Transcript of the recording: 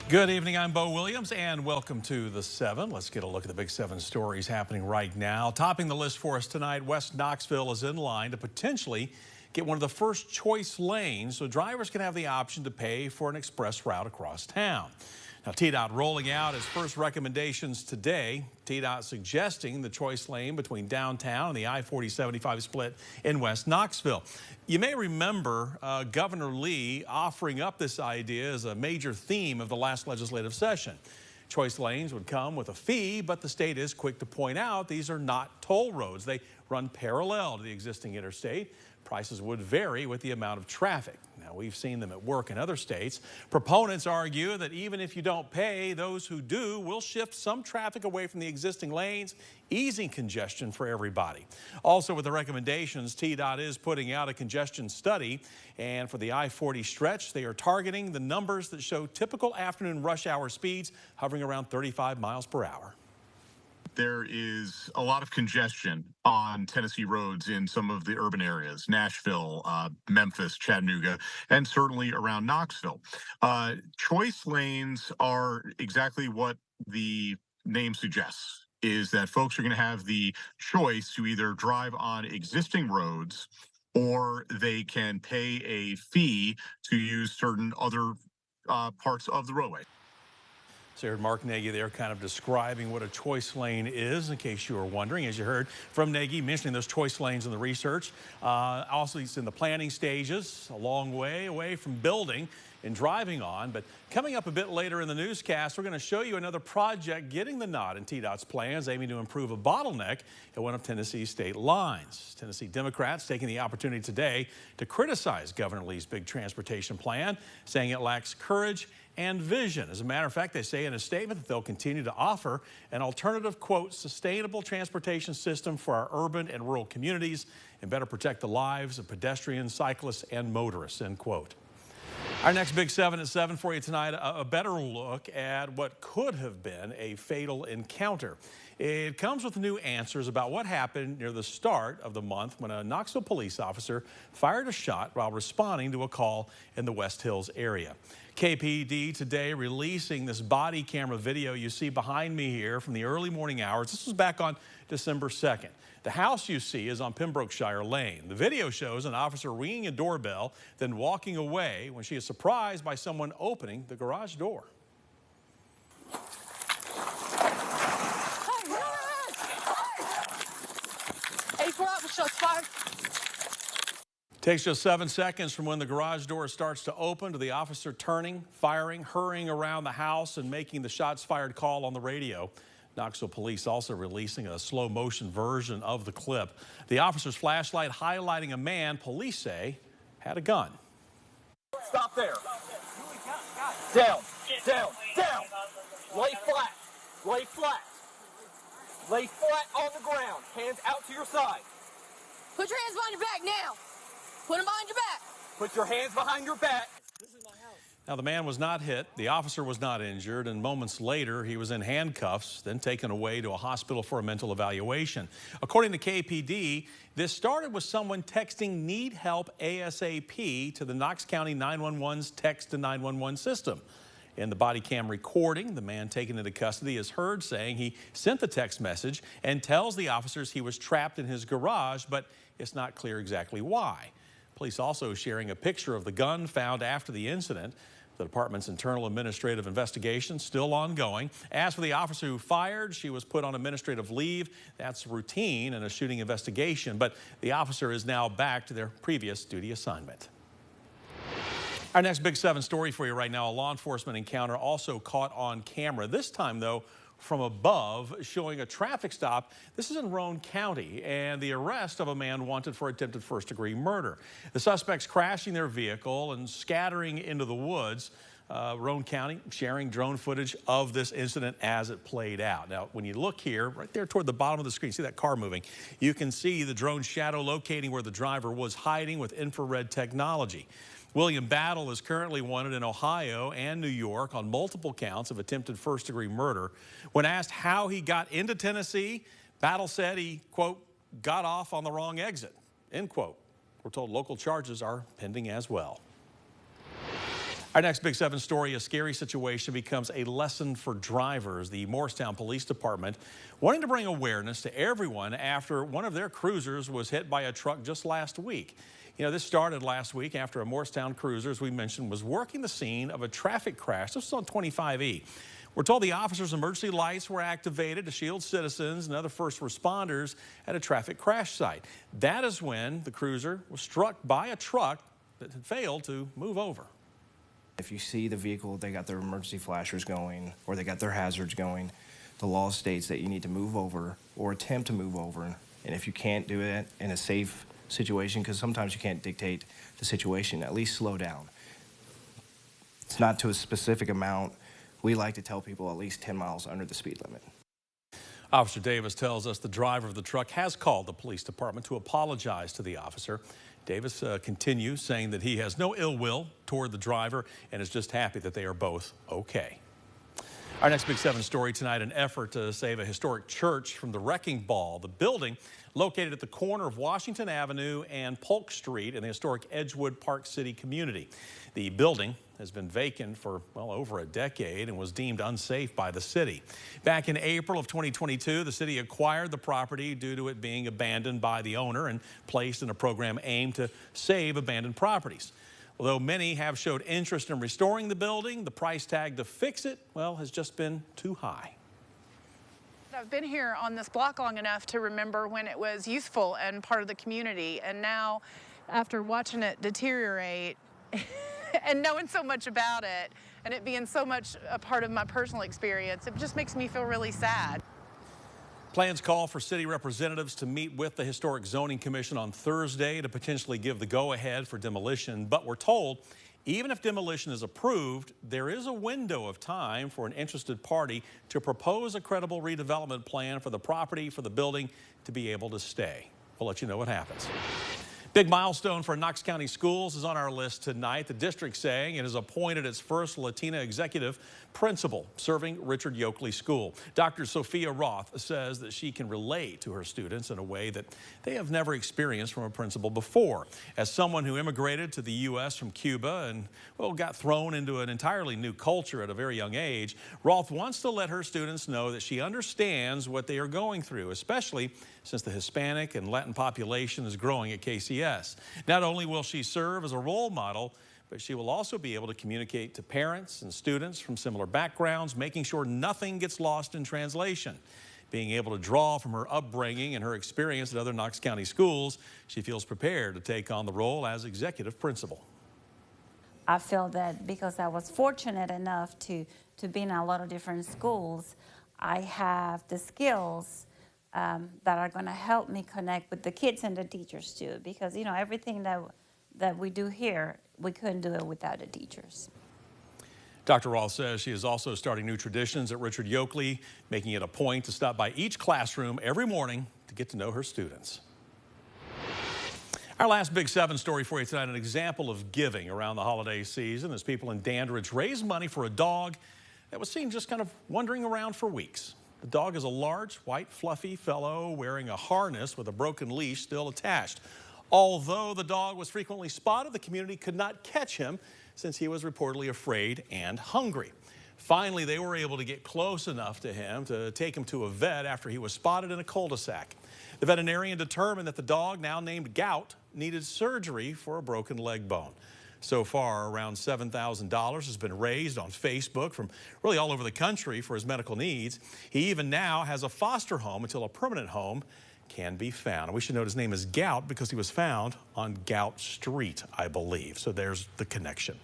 Good evening, I'm Bo Williams, and welcome to the 7. Let's get a look at the big 7 stories happening right now. Topping the list for us tonight, West Knoxville is in line to potentially get one of the first choice lanes so drivers can have the option to pay for an express route across town. Now, TDOT rolling out its first recommendations today. TDOT suggesting the choice lane between downtown and the I-40-75 split in West Knoxville. You may remember Governor Lee offering up this idea as a major theme of the last legislative session. Choice lanes would come with a fee, but the state is quick to point out these are not toll roads. They run parallel to the existing interstate. Prices would vary with the amount of traffic. Now, we've seen them at work in other states. Proponents argue that even if you don't pay, those who do will shift some traffic away from the existing lanes, easing congestion for everybody. Also, with the recommendations, TDOT is putting out a congestion study, and for the I-40 stretch, they are targeting the numbers that show typical afternoon rush hour speeds hovering around 35 miles per hour. There is a lot of congestion on Tennessee roads in some of the urban areas, Nashville, Memphis, Chattanooga, and certainly around Knoxville. Choice lanes are exactly what the name suggests, is that folks are going to have the choice to either drive on existing roads or they can pay a fee to use certain other parts of the roadway. So you heard Mark Nagy there kind of describing what a choice lane is, in case you were wondering, as you heard from Nagy mentioning those choice lanes in the research. Also, it's in the planning stages, a long way away from building and driving on. But coming up a bit later in the newscast, we're going to show you another project getting the nod in TDOT's plans, aiming to improve a bottleneck at one of Tennessee's state lines. Tennessee Democrats taking the opportunity today to criticize Governor Lee's big transportation plan, saying it lacks courage and vision. As a matter of fact, they say in a statement that they'll continue to offer an alternative, quote, sustainable transportation system for our urban and rural communities and better protect the lives of pedestrians, cyclists, and motorists, end quote. Our next Big 7 at 7 for you tonight, a better look at what could have been a fatal encounter. It comes with new answers about what happened near the start of the month when a Knoxville police officer fired a shot while responding to a call in the West Hills area. KPD today releasing this body camera video you see behind me here from the early morning hours. This was back on December 2nd. The house you see is on Pembrokeshire Lane. The video shows an officer ringing a doorbell, then walking away when she is surprised by someone opening the garage door. Shots fired. Takes just 7 seconds from when the garage door starts to open to the officer turning, firing, hurrying around the house, and making the shots fired call on the radio. Knoxville police also releasing a slow motion version of the clip. The officer's flashlight highlighting a man police say had a gun. Stop there. Down, down, down. Lay flat, lay flat. Lay flat on the ground. Hands out to your side. Put your hands behind your back now. Put them behind your back. Put your hands behind your back. This is my house. Now, the man was not hit. The officer was not injured. And moments later, he was in handcuffs, then taken away to a hospital for a mental evaluation. According to KPD, this started with someone texting "need help ASAP" to the Knox County 911's text to 911 system. In the body cam recording, the man taken into custody is heard saying he sent the text message and tells the officers he was trapped in his garage, but it's not clear exactly why. Police also sharing a picture of the gun found after the incident. The department's internal administrative investigation still ongoing. As for the officer who fired, she was put on administrative leave. That's routine in a shooting investigation, but the officer is now back to their previous duty assignment. Our next Big 7 story for you right now, a law enforcement encounter also caught on camera. This time, though, from above, showing a traffic stop. This is in Roane County, and the arrest of a man wanted for attempted first-degree murder. The suspects crashing their vehicle and scattering into the woods. Roane County sharing drone footage of this incident as it played out. Now, when you look here, right there toward the bottom of the screen, see that car moving? You can see the drone shadow locating where the driver was hiding with infrared technology. William Battle is currently wanted in Ohio and New York on multiple counts of attempted first-degree murder. When asked how he got into Tennessee, Battle said he, quote, got off on the wrong exit, end quote. We're told local charges are pending as well. Our next Big 7 story, a scary situation becomes a lesson for drivers. The Morristown Police Department wanting to bring awareness to everyone after one of their cruisers was hit by a truck just last week. You know, this started last week after a Morristown cruiser, as we mentioned, was working the scene of a traffic crash. This was on 25E. We're told the officers' emergency lights were activated to shield citizens and other first responders at a traffic crash site. That is when the cruiser was struck by a truck that had failed to move over. If you see the vehicle, they got their emergency flashers going or they got their hazards going, the law states that you need to move over or attempt to move over. And if you can't do it in a safe situation, because sometimes you can't dictate the situation, at least slow down. It's not to a specific amount. We like to tell people at least 10 miles under the speed limit. Officer Davis tells us the driver of the truck has called the police department to apologize to the officer. Davis continues saying that he has no ill will toward the driver and is just happy that they are both okay. Our next Big 7 story tonight, an effort to save a historic church from the wrecking ball. The building, located at the corner of Washington Avenue and Polk Street in the historic Edgewood Park City community. The building has been vacant for, well, over a decade and was deemed unsafe by the city. Back in April of 2022, the city acquired the property due to it being abandoned by the owner and placed in a program aimed to save abandoned properties. Although many have showed interest in restoring the building, the price tag to fix it, well, has just been too high. I've been here on this block long enough to remember when it was useful and part of the community, and now after watching it deteriorate and knowing so much about it and it being so much a part of my personal experience, it just makes me feel really sad. Plans call for city representatives to meet with the Historic Zoning Commission on Thursday to potentially give the go-ahead for demolition, but we're told even if demolition is approved, there is a window of time for an interested party to propose a credible redevelopment plan for the property for the building to be able to stay. We'll let you know what happens. Big milestone for Knox County schools is on our list tonight. The district saying it has appointed its first Latina executive principal serving Richard Yoakley School. Dr. Sophia Roth says that she can relate to her students in a way that they have never experienced from a principal before. As someone who immigrated to the U.S. from Cuba and, well, got thrown into an entirely new culture at a very young age, Roth wants to let her students know that she understands what they are going through, especially since the Hispanic and Latin population is growing at KCS. Not only will she serve as a role model, but she will also be able to communicate to parents and students from similar backgrounds, making sure nothing gets lost in translation. Being able to draw from her upbringing and her experience at other Knox County schools, she feels prepared to take on the role as executive principal. I feel that because I was fortunate enough to be in a lot of different schools, I have the skills that are going to help me connect with the kids and the teachers too, because you know everything that we do here, we couldn't do it without the teachers. Dr. Roth says she is also starting new traditions at Richard Yoakley, making it a point to stop by each classroom every morning to get to know her students. Our last Big 7 story for you tonight, an example of giving around the holiday season as people in Dandridge raise money for a dog that was seen just kind of wandering around for weeks. The dog is a large, white, fluffy fellow wearing a harness with a broken leash still attached. Although the dog was frequently spotted, the community could not catch him since he was reportedly afraid and hungry. Finally, they were able to get close enough to him to take him to a vet after he was spotted in a cul-de-sac. The veterinarian determined that the dog, now named Gout, needed surgery for a broken leg bone. So far, around $7,000 has been raised on Facebook from really all over the country for his medical needs. He even now has a foster home until a permanent home can be found. And we should note his name is Gout because he was found on Gout Street, I believe. So there's the connection.